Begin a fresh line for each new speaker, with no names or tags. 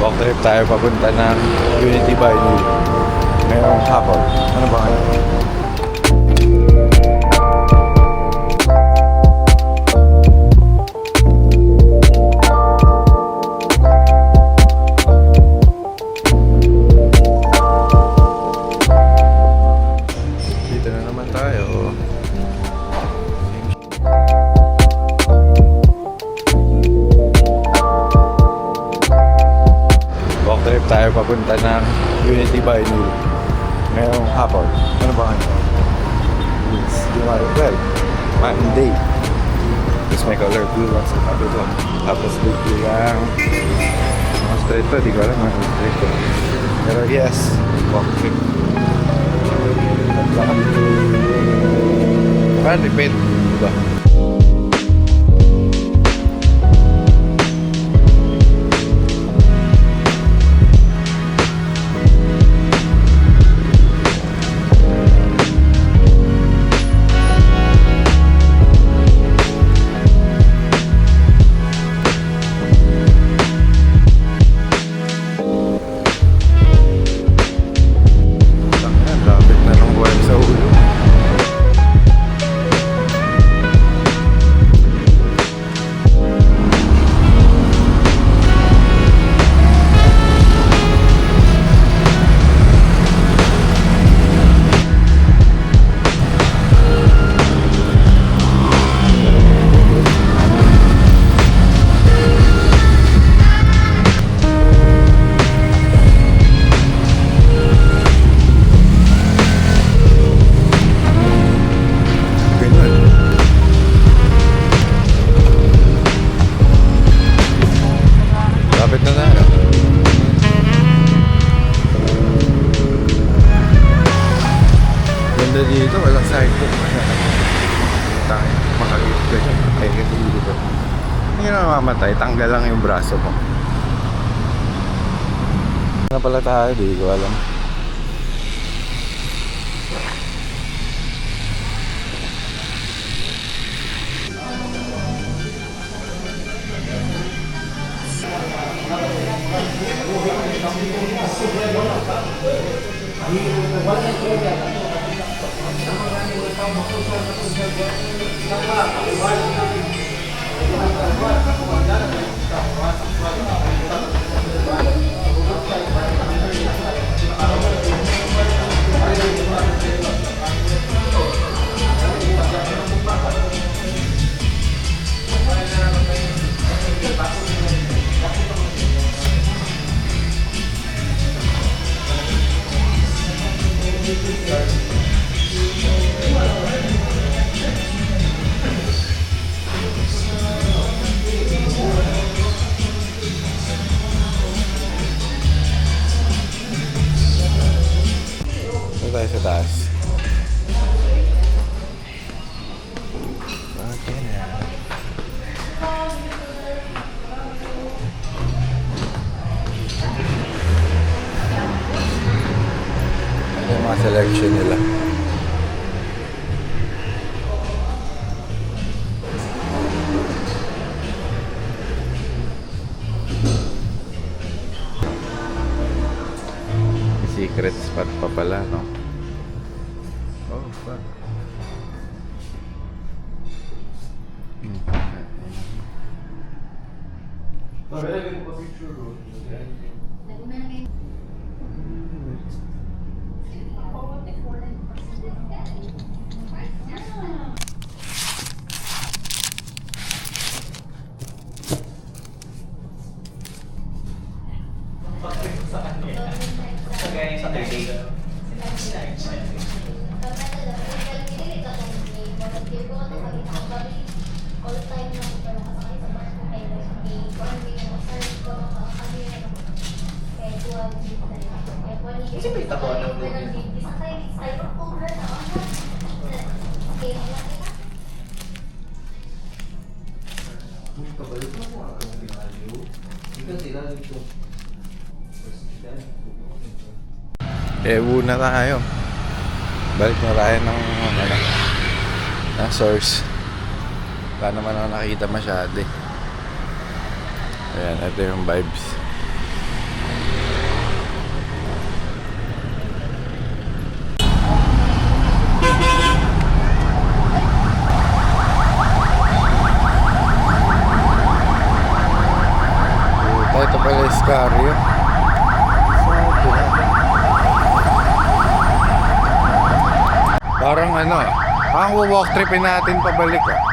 Walk trip tayo papunta ng Unity Binary ngayong hapon. Ano ba ngayon? Dito na naman tayo. Walk trip tayo papunta ng Unity Binary ngayong hapon. Ano ba ngayon? It's January 12, Monday. Tapos may color blue lang sa tabi doon. Tapos dito yung mga straight to, di ko alam mga straight to. Pero yes, walk trip. Parang repeat, diba? Dito walang sidewalk tayo makagit ganyan ay kasi dito hindi na mamamatay, tanggal lang yung braso mo. Ano pala tayo, di ko alam. Tayo sa taas. Okay na. Ito yung mga selection nila. Secret spot pa pala, no? Oh, fuck. Una tayo. Balik na tayo ng source. Wala naman ako nakita masyado. Ayan, ito yung vibes. pala Iscario. Sabi na. Parang ano, parang walk tripin natin pabalik ah.